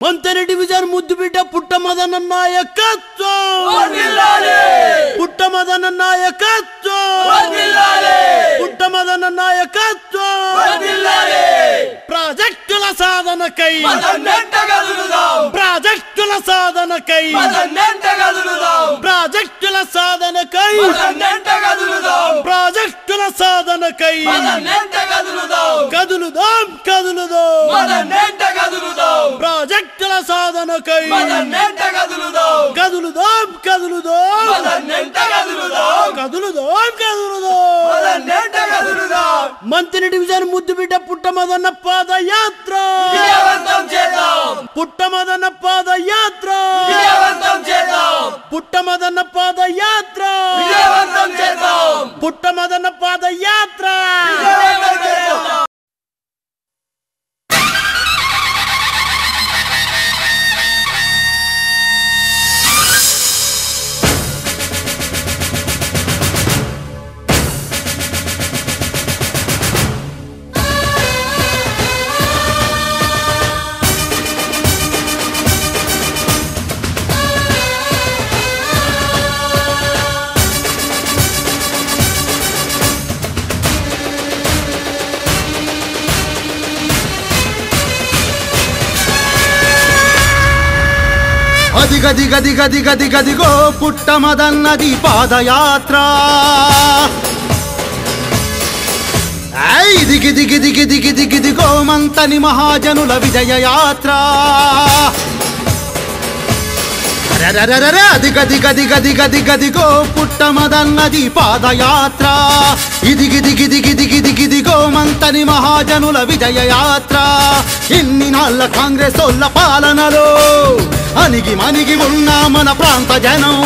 Manthena division ముద్దుబిడ్డ పుట్టమదన నాయకత్వం పుట్టమదన నాయకత్వం పుట్టమదన నాయకత్వం ప్రాజెక్టుల సాధనకై ప్రాజెక్టుల సాధనకై ప్రాజెక్టుల సాధనకై ప్రాజెక్టుల సాధనకై కదులుదాం కదులుదాం ప్రాజెక్టుల సాధనకై కదులుదాం మంత్రి డివిజన్ ముద్దుబిడ్డ పుట్టమదన్న పాదయాత్ర పుట్టమదన్న పాదయాత్ర పుట్టమదన్న పాదయాత్ర పుట్టమదన్న పాదయాత్ర గదిగో పుట్టమదన్నది పాదయాత్ర దిగిదిగో మంతని మహాజనుల విజయ యాత్ర గదిగో పుట్టమదన్నది పాదయాత్ర ఇదిగిదిగిదిగిదిగిదిగిదిగో మంతని మహాజనుల విజయ యాత్ర ఇన్ని నాళ్ళ కాంగ్రెస్ ఓళ్ళ పాలనలో అణిగి మణిగి ఉన్న మన ప్రాంత జనం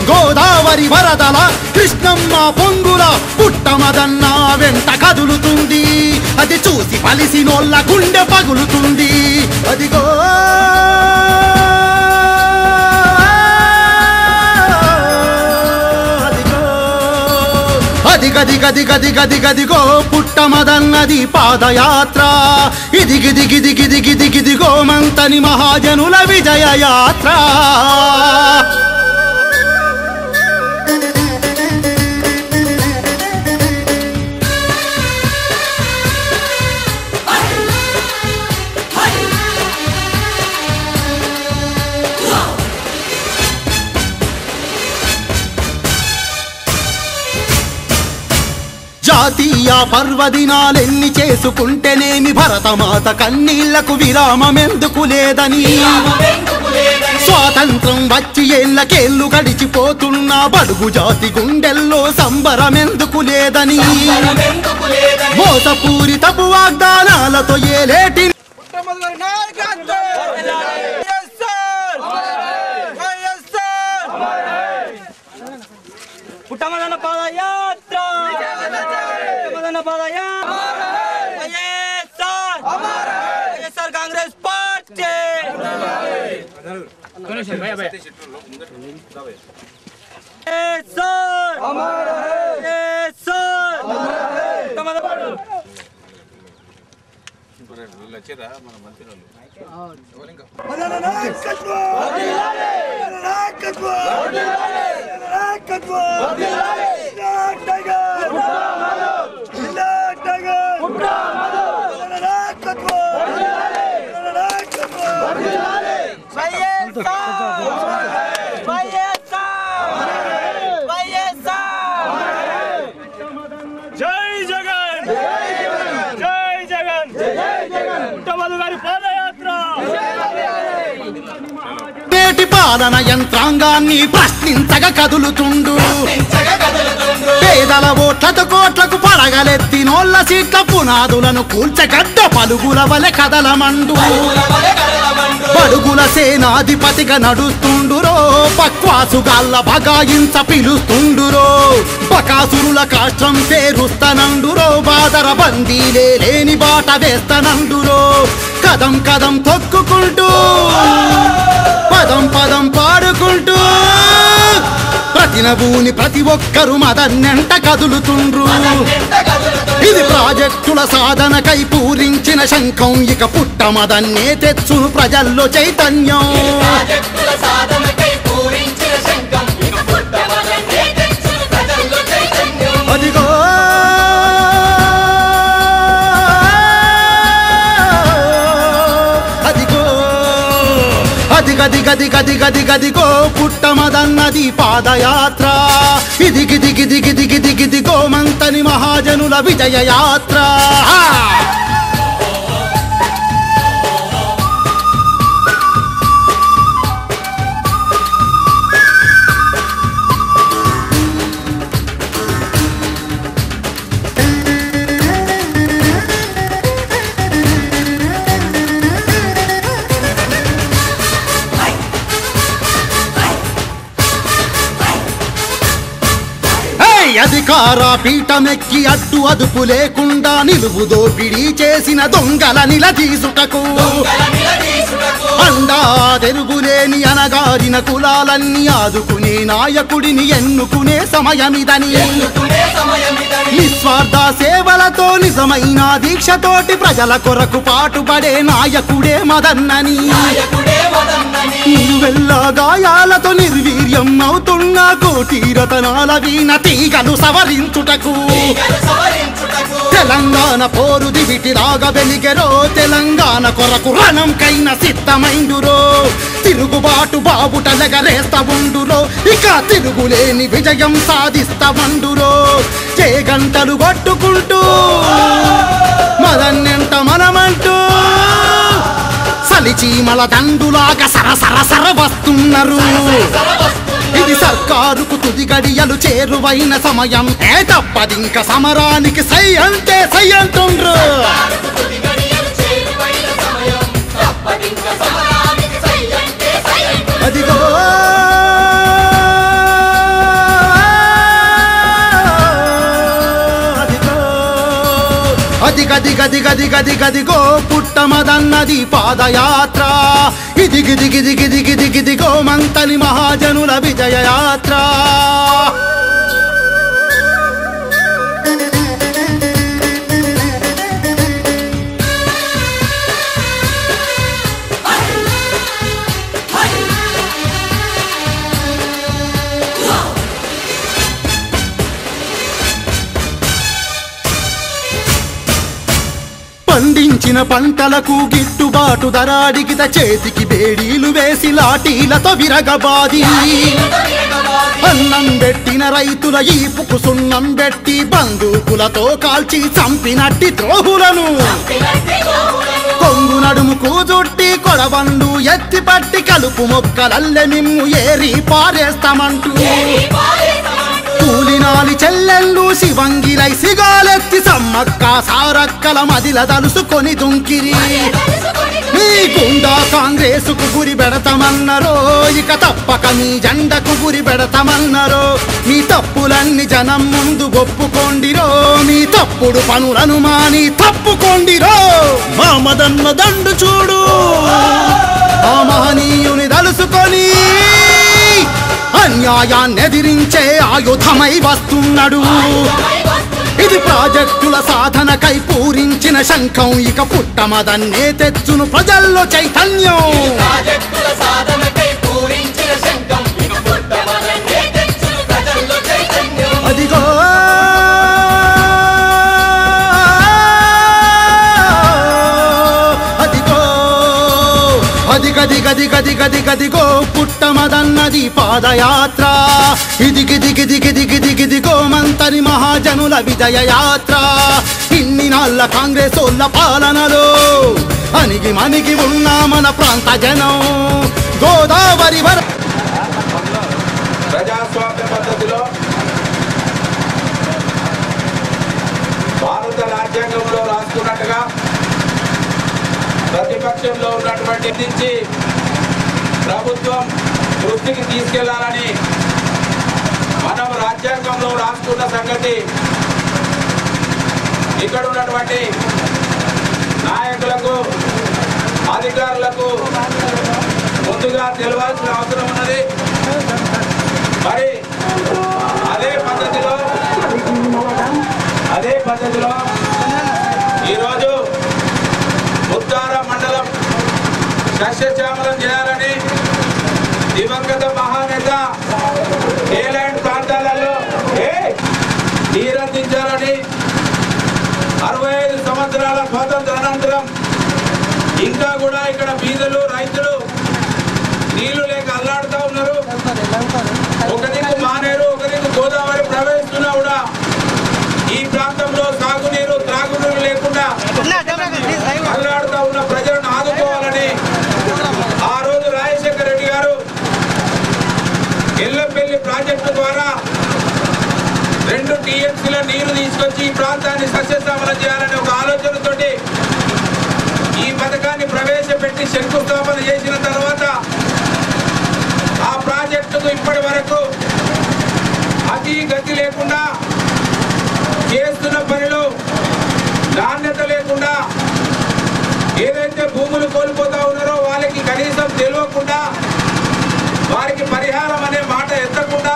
గోదావరి వరదల కృష్ణమ్మ పొంగుల పుట్టమదన్న వెంట కదులుతుంది అది చూసి పలిసినోళ్ళ గుండె పగులుతుంది అదిగో గదిగో పుట్టమదన్నది పాదయాత్ర ఇదిగిదిగిదిగిదిగిదిగిదిగో మంతని మహాజనుల విజయ యాత్ర జాతీయ పర్వదినాలెన్ని చేసుకుంటేనేమి భరతమాత కన్నీళ్లకు విరామమెందుకు లేదని స్వాతంత్రం వచ్చి ఏళ్ళకేళ్ళు గడిచిపోతున్న బడుగు జాతి గుండెల్లో సంబరమెందుకు లేదని మోసపూరితపు వాగ్దానాలతో ఏలేటి పుట్టమదన పాదయాత్ర పుట్టమదన పాదయాత్ర వైఎస్ఆర్ కాంగ్రెస్ పార్టీ పాలన యంత్రాంగాన్ని ప్రశ్నించగా కదులుతుండు పేదల ఓట్లతో కోట్లకు పడగలెత్తినోళ్ళ సీట్ల పునాదులను కూల్చగడ్డ పలుగుల వలె కదలమండు పడుగుల సేనాధిపతిగా నడుస్తుండురో పక్వాసుగాళ్ళ బగాయించ పిలుస్తుండురో బకాసురుల కాష్టం పేరుస్తనండురో బాదర బందీలే లేని బాట వేస్తనండురో కదం కదం తొక్కుకుంటూ పదం పదం పాడుకుంటూ ప్రతి ప్రతినబూని ప్రతి ఒక్కరు మదన్నెంట కదులుతుండ్రు. ఇది ప్రాజెక్టుల సాధనకై పూరించిన శంఖం, ఇక పుట్టమదన్నే తెచ్చును ప్రజల్లో చైతన్యం. అదిగో గదిగో పుట్టమదన్నది పాదయాత్ర. ఇది గిదిగో మంతని మహాజనుల విజయ యాత్ర. అధికార పీఠమెక్కి అడ్డు అదుపు లేకుండా నిలువు దోపిడీ చేసిన దొంగల నిలదీసుటకు, అండా తెరుగులేని అనగారిన కులాలన్నీ ఆదుకునే నాయకుడిని ఎన్నుకునే సమయమిదని, నిస్వార్థ సేవలతో నిజమైన దీక్షతోటి ప్రజల కొరకు పాటుపడే నాయకుడే మదన్నని, నిలువెల్ల గాయాలతో నిర్వీర్యం అవుతున్న కోటి రతనాల వీణ తీగలు సవరించుటకు, తెలంగాణ పోరు దివిటిలాగా వెలిగెరో, తెలంగాణ కొరకు రణంకైన సిద్ధమైండురో, తిరుగుబాటు బాబుటలెగరేస్తా ఉండురో, ఇక తిరుగులేని విజయం సాధిస్తా ఉండురో. గంటలు కొట్టుకుంటూ మదన్నెంట మనమంటూ సలిచీమల దండులాగా సరసర వస్తున్నారు. ఇది సర్కారుకు తుది గడియలు చేరువైన సమయం, తప్పదింక సమరానికి సై అంటే సై అంటుండ్రు. అదిగో గదిగో పుట్టమదన్నది పాదయాత్ర. ఇది గిదిగో మంతని మహాజనుల విజయ యాత్ర. పండించిన పంటలకు గిట్టుబాటు ధర అడిగిత చేతికి బేడీలు వేసి లాఠీలతో విరగబాది, అన్నం పెట్టిన రైతుల ఈపుకు సున్నం పెట్టి బందూకులతో కాల్చి చంపినట్టి ద్రోహులను, కొంగు నడుముకు జుట్టి కొడబండు ఎత్తి పట్టి కలుపు మొక్కలల్లె మిమ్ము ఏరి పారేస్తామంటూ, కూలినాలి చెల్లెళ్ళు శివంగిరై సిగాలెత్తి సమ్మక్క సారక్కల మదిల దలుసుకొని దుంకిరి. మీ గుండా కాంగ్రెసుకు గురి పెడతామన్నరో, ఇక తప్పక మీ జెండకు గురి పెడతామన్నరో. మీ తప్పులన్నీ జనం ముందు ఒప్పుకోండిరో, మీ తప్పుడు పనులను మాని తప్పుకోండిరో. మా మదన్న దండు చూడు, ఆ మహనీయుని దలుసుకొని అన్యాయాన్ని ఎదిరించే ఆయుధమై వస్తున్నాడు. ఇది ప్రాజెక్టుల సాధనకై పూరించిన శంఖం, ఇక పుట్టమదన్నే తెచ్చును ప్రజల్లో చైతన్యం. అదిగో గదిగో పుట్టమదన్నది పాదయాత్ర. ఇది గిదిగో మంతని మహాజనుల విజయ యాత్ర. ఇన్ని నాళ్ళ కాంగ్రెస్ ఓళ్ళ పాలనలో అణిగి మణిగి ఉన్న మన ప్రాంత జనం గోదావరి ప్రజాస్వామ్య పద్ధతిలో భారత రాజ్యాంగంలో రాసుకున్నట్టుగా ప్రతిపక్షంలో ఉన్నటువంటి నుంచి ప్రభుత్వం దృష్టికి తీసుకెళ్లాలని మనం రాజ్యాంగంలో రాసుకున్న సంగతి ఇక్కడ ఉన్నటువంటి నాయకులకు అధికారులకు ముందుగా తెలవాల్సిన అవసరం ఉన్నది. మరి పద్ధతిలో ఈరోజు ముత్తారం మండలం సస్యశ్యామలం చేయాలని దివంగత మహానేత ఏలాంటి ప్రాంతాలలో నీరందించాలని 65 సంవత్సరాల స్వాతంత్ర అనంతరం ఇంకా కూడా ఇక్కడ బీదలు రైతులు నీళ్లు లేక అల్లాడుతూ ఉన్నారు. ఒక దిక్కు మానేరు, ఒక దిక్కు గోదావరి ప్రవహిస్తున్నా కూడా ఈ ప్రాంతంలో సాగునీరు త్రాగునీరు లేకుండా అల్లాడుతూ ఉన్న ప్రజలను ఆదుకోవాలని ఆ రోజు రాజశేఖర రెడ్డి గారు ఎల్లపల్లి ప్రాజెక్టు ద్వారా 2 టీఎంసీల నీరు తీసుకొచ్చి ఈ ప్రాంతాన్ని సస్యశ్యామలం చేయాలనే ఒక ఆలోచనతోటి ఈ పథకాన్ని ప్రవేశపెట్టి శంకుస్థాపన చేసిన తర్వాత ఆ ప్రాజెక్టుకు ఇప్పటి వరకు అతి గతి లేకుండా చేస్తున్న పనిలో నాణ్యత లేకుండా ఏదైతే భూములు కోల్పోతా ఉన్నారో వాళ్ళకి కనీసం తెలియకుండా వారికి పరిహారం అనే మాట ఎత్తకుండా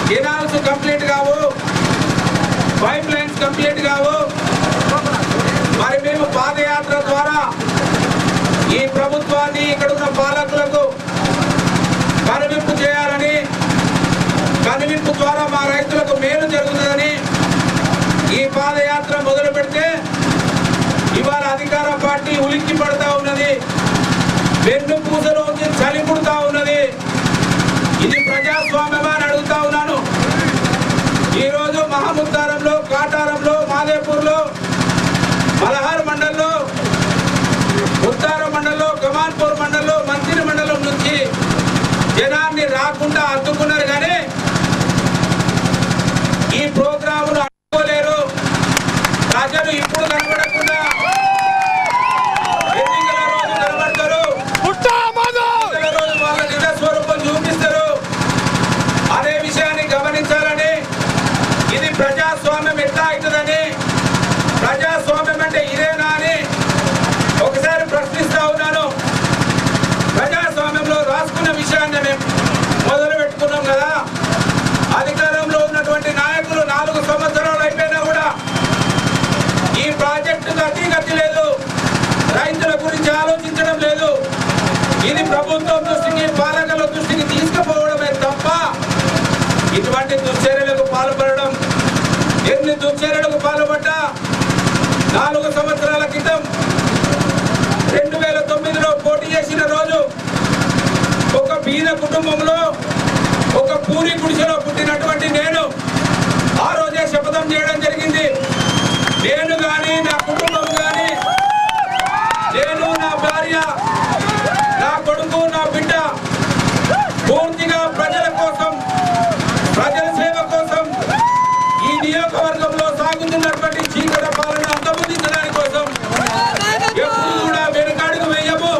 కెనాల్స్ కంప్లీట్ కావు, పైప్ లైన్స్ కంప్లీట్ కావు. మరి మేము పాదయాత్ర ద్వారా ఈ ప్రభుత్వాన్ని ఇక్కడ ఉన్న పాలకులకు కనువిప్పు చేయాలని, కనువిప్పు ద్వారా మా రైతులకు మేలు జరుగుతుందని ఈ పాదయాత్ర మొదలు పెడితే ఇవాళ అధికార పార్టీ ఉలిక్కి పడతా ఉన్నది, వెన్ను పూసలో చలి పుడతా ఉన్నది. ఇది ప్రజాస్వామ్యమా అని అడుగుతా ఉన్నాను. ఈరోజు మహముద్దారంలో, కాటారంలో, మాదేపూర్లో, మలహార్ మండల్లో, ముత్తారం మండల్లో, కమాన్పూర్ మండల్లో, మంత్రి మండలం నుంచి జనాన్ని రాకుండా అడ్డుకున్నారు. కానీ ఈ ప్రోగ్రామును అడ్డుకోలేరు. ప్రజలు ఇప్పుడు కనబడకుండా ఎన్నికల రోజు కనబడతారు, ఎన్నికల రోజు వాళ్ళ నిజ స్వరూపం చూపిస్తారు. అనే విషయాన్ని గమనించాలని, ఇది ప్రజాస్వామ్యం ఎట్లా అవుతుందని, ప్రజాస్వామ్యం అంటే ఇదేనా అని ఒకసారి ప్రశ్నిస్తా ఉన్నాను. ప్రజాస్వామ్యంలో రాసుకున్న విషయాన్ని మేము మొదలు పెట్టుకున్నాం కదా. అధికారంలో ఉన్నటువంటి నాయకులు 4 సంవత్సరాలు అయిపోయినా కూడా ఈ ప్రాజెక్టుకు అతిగతి లేదు, రైతుల గురించి ఆలోచించడం లేదు. ఇది ప్రభుత్వం దృష్టికి, పాలకుల దృష్టికి తీసుకుపోవడమే తప్ప ఇటువంటి దుశ్చర్యలకు పాల్పడడం. ఎన్ని దుశ్చర్యలకు పాల్పడ్డా 4 సంవత్సరాల క్రితం 2009లో పోటీ చేసిన రోజు ఒక బీద కుటుంబంలో ఒక పూరి గుడిసెలో పుట్టినటువంటి నేను ఆ రోజే శపథం చేయడం జరిగింది. నేను కానీ, నా కుటుంబం కానీ, నేను, నా భార్య, నా కొడుకు, నా బిడ్డ పూర్తిగా ప్రజల కోసం, ప్రజల సేవ కోసం, ఈ నియోజకవర్గంలో సాగుతున్నటువంటి చీకట పాలన అంతమొందించడానికి కోసం ఎప్పుడు కూడా వెనుకాడుకు వేయము,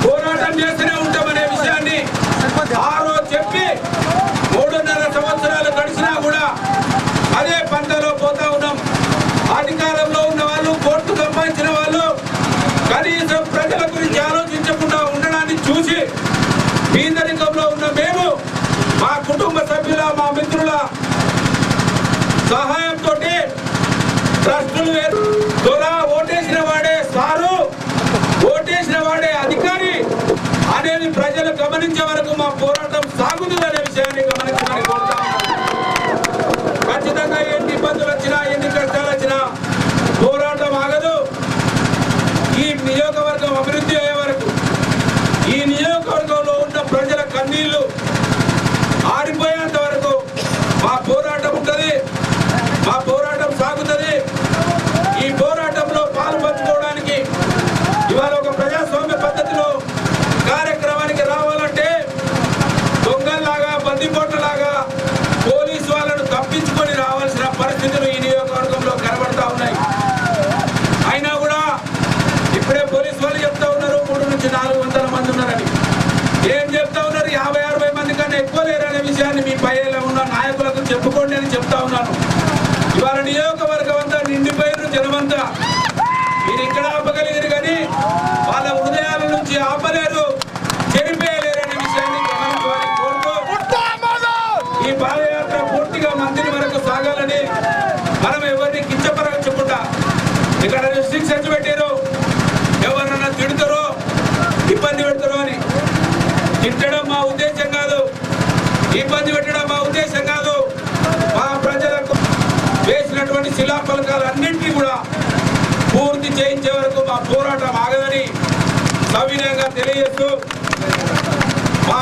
పోరాటం చేస్తూనే ఉంటామనే విషయాన్ని ఆ రోజు చెప్పి 3.5 సంవత్సరాలు గడిచినా కూడా అదే పంటలో పోతా ఉన్నాం. అధికారంలో ఉన్న వాళ్ళు, కోర్టు సంపాదించిన వాళ్ళు కనీసం ప్రజల గురించి ఆలోచించకుండా ఉండడాన్ని చూసి పేదరికంలో ఉన్న మేము మా కుటుంబ సభ్యుల, మా మిత్రుల సహాయంతో ట్రస్టులు దొరా ఓటేసిన వాడే సారు, ఓటేసిన వాడే అధికారి అనేది ప్రజలు గమనించే వరకు మా పోరాటం సాగుతుందనే విషయాన్ని గమనించమని కోరుతా ఉన్నాను. ఖచ్చితంగా ఎన్ని ఇబ్బందులు వచ్చినా, ఎన్ని కష్టాలు వచ్చినా పోరాటం ఆగదు. ఈ నియోజకవర్గం అభివృద్ధి అయ్యే వరకు, ఈ నియోజకవర్గంలో ఉన్న ప్రజల కన్నీళ్లు ఆరిపోయేంత వరకు మా పోరాటం ఉంటుంది, మా పోరాటం సాగుతుంది. ఈ పోరాటం సవినయంగా తెలియజేస్తూ మా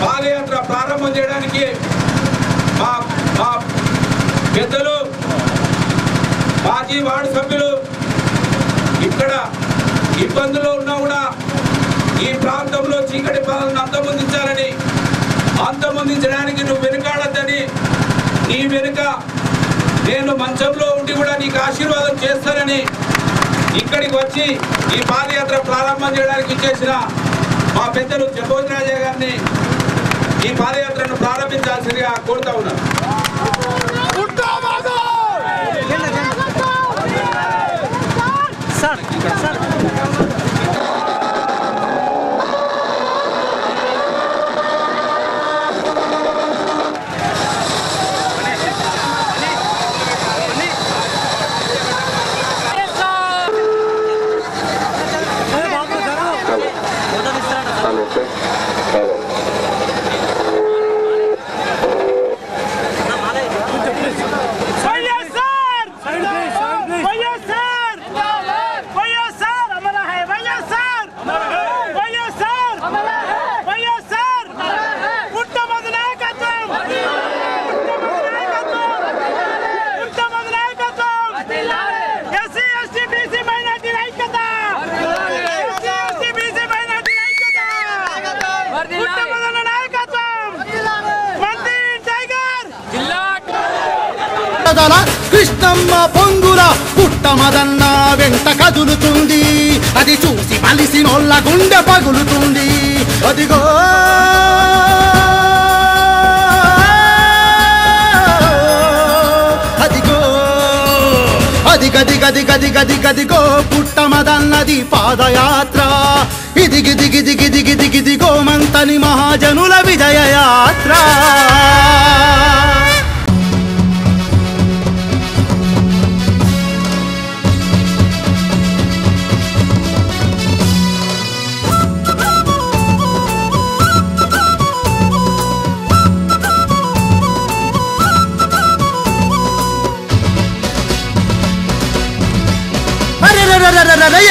పాదయాత్ర ప్రారంభం చేయడానికి మా పెద్దలు మాజీ వార్డు సభ్యులు ఇక్కడ ఇబ్బందులు ఉన్నా కూడా ఈ ప్రాంతంలో చీకటి పాలనను అంతమొందించడానికి నువ్వు వెనుకాడద్దని నీ వెనుక నేను మంచంలో ఉండి కూడా నీకు ఆశీర్వాదం చేస్తానని ఇక్కడికి వచ్చి ఈ పాదయాత్ర ప్రారంభం చేయడానికి చేసిన మా పెద్దలు జగోజరాజయ్య గారిని ఈ పాదయాత్రను ప్రారంభించాల్సిందిగా కోరుతా ఉన్నాను. కృష్ణమ్మ పొంగుల పుట్టమదన్న వెంట కదులుతుంది, అది చూసి మలిసినోళ్ళ గుండె పగులుతుంది. అదిగో అదిగో అదిగదిగదిగదిగదిగదిగో పుట్టమదన్నది పాదయాత్ర. ఇదిగిదిగిదిగిదిగిదిగిదిగో మంతని మహాజనుల విజయ యాత్ర.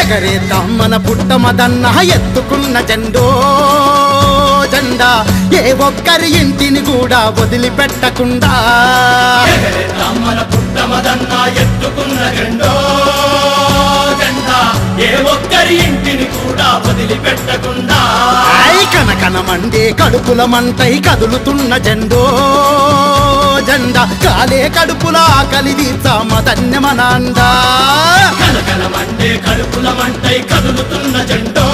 ఎగరేద్దాం మన పుట్టమదన్న ఎత్తుకున్న జెండో జెండా, ఏ ఒక్కరి ఇంటిని కూడా వదిలిపెట్టకుండా. ఎగరేద్దాం మన పుట్టమదన్న ఎత్తుకున్న జెండో జెండా, ఏ ఒక్కరి ఇంటిని కూడా వదిలిపెట్టకుండా. కనకన మండే కడుపుల మంటై కదులుతున్న జెండో జెండా, కాలే కడుపుల ఆకలి తీర్చామదన్యమనాండా. కనకన మండే కడుపుల మంటై కదులుతున్న జెండో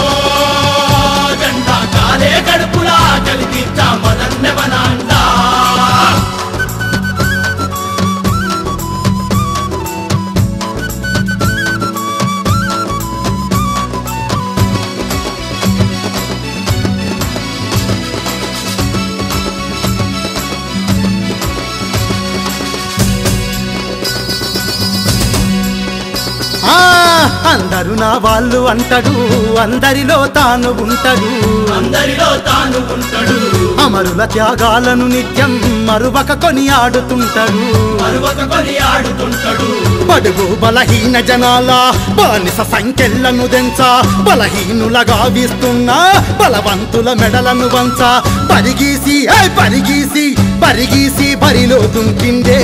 జెండా, కాలే కడుపుల ఆకలి తీర్చామదన్యమనాండా. అందరూ నా వాళ్ళు అంటాడు, అందరిలో తాను ఉంటాడు, అందరిలో తాను ఉంటాడు. అమరుల త్యాగాలను నిత్యం మరువక కొనియాడుతుంటాడు, మరువక కొనియాడుతుంటాడు. బడుగు బలహీన జనాల బానిస సంఖ్యలను దెంచ, బలహీనులగా వీస్తున్న బలవంతుల మెడలను వంచ, పరిగీసి పరిగీసి బరిలో దుంకిందే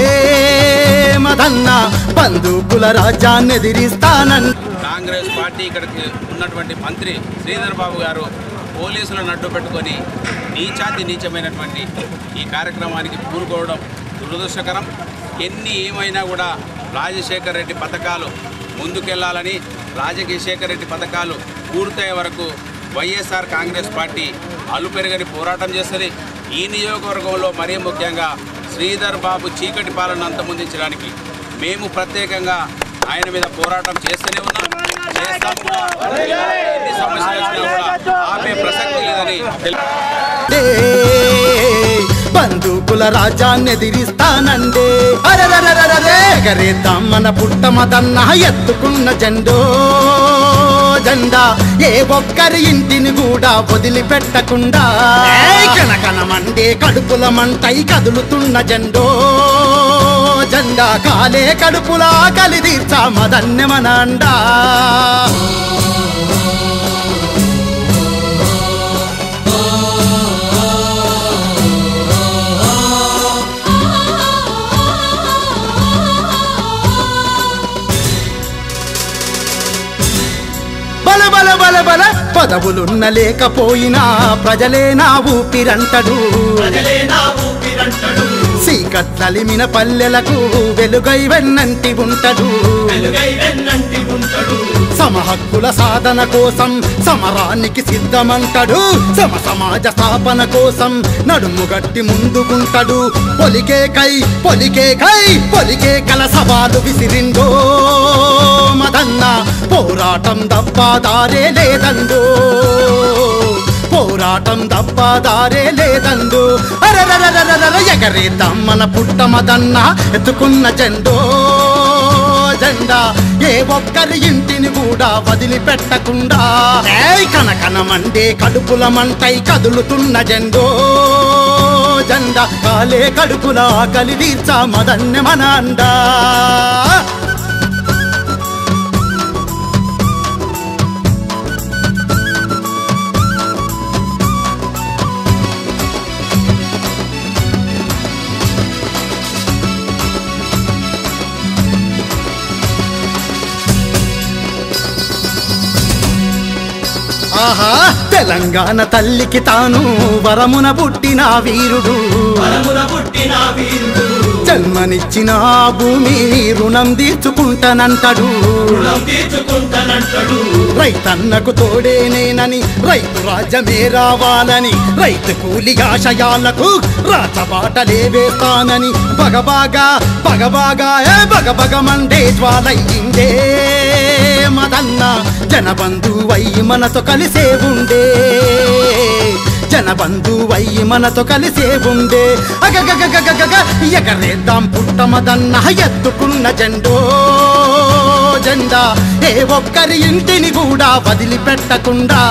మదన్న, బంధుకుల రాజ్యాన్ని ఎదిరిస్తానని. కాంగ్రెస్ పార్టీ ఇక్కడికి ఉన్నటువంటి మంత్రి శ్రీధర్ బాబు గారు పోలీసులను అడ్డు పెట్టుకొని నీచాతి నీచమైనటువంటి ఈ కార్యక్రమానికి పూనుకోవడం దురదృష్టకరం. ఎన్ని ఏమైనా కూడా రాజశేఖర్ రెడ్డి పథకాలు ముందుకెళ్లాలని, రాజశేఖర్ రెడ్డి పథకాలు పూర్తయ్యే వరకు వైఎస్ఆర్ కాంగ్రెస్ పార్టీ అలుపెరగని పోరాటం చేస్తుంది. ఈ నియోజకవర్గంలో మరీ ముఖ్యంగా శ్రీధర్ బాబు చీకటి పాలన అంతమొందించడానికి మేము ప్రత్యేకంగా ఆయన మీద పోరాటం చేస్తూనే ఉన్నాం, చేస్తాం కూడా. ఎన్ని సమస్యలు వచ్చినా కూడా ఆపే ప్రసక్తి లేదని బంధుకుల రాజ్యాన్ని ఎదిరిస్తానండే. ఎగరేద్దాం మన పుట్టమదన్న ఎత్తుకున్న జెండో జెండా, ఏ ఒక్కరి ఇంటిని కూడా వదిలిపెట్టకుండా. కనకన మండే కడుపుల మంటై కదులుతున్న జెండో జెండా, కాలే కడుపులా ఆకలి తీర్చామదన్యమనాండా. బల బల బల పదవులున్న లేకపోయినా ప్రజలే నా ఊపిరంటడు సీకట్లలిమిన పల్లెలకు వెలుగై వెన్నంటి ఉంటడు సమహక్కుల సాధన కోసం సమరానికి సిద్ధమంటడు సమాజ స్థాపన కోసం నడుముగట్టి ముందుకుంటడు పొలికే కల సవాలు విసిరిండో మదన్న పోరాటం దప్పాదారే లేదండో పోరాటం దప్పాదారే లేదండు అరరరరరర ఎగరేద్దాం మన పుట్టమదన్న ఎత్తుకున్న జెండో జెండా ఏ ఒక్కరి ఇంటిని కూడా వదిలిపెట్టకుండా కనకనమండే కడుపుల మంటై కదులుతున్న జెండో జెండా కాలే కడుపుల ఆకలి తీర్చా మదన్నె మన అండా ఆహా తెలంగాణ తల్లికి తాను వరమున పుట్టిన వీరుడు జన్మనిచ్చిన భూమి రుణం తీర్చుకుంటానంటాడు రైతన్నకు తోడేనేనని రైతు రాజ్యమే రావాలని రైతు కూలి ఆశయాలకు రాచబాటలే వేస్తానని బగబగమండే జ్వాలయ్యిందే మదన్న జనబంధువై మనతో కలిసే ఉండే జనబంధువై మనతో కలిసే ఉండే అగగగగగగ ఎగరేద్దాం పుట్టమదన్న ఎత్తుకున్న జెండో జెండా ఏ ఒక్కరి ఇంటిని కూడా వదిలిపెట్టకుండా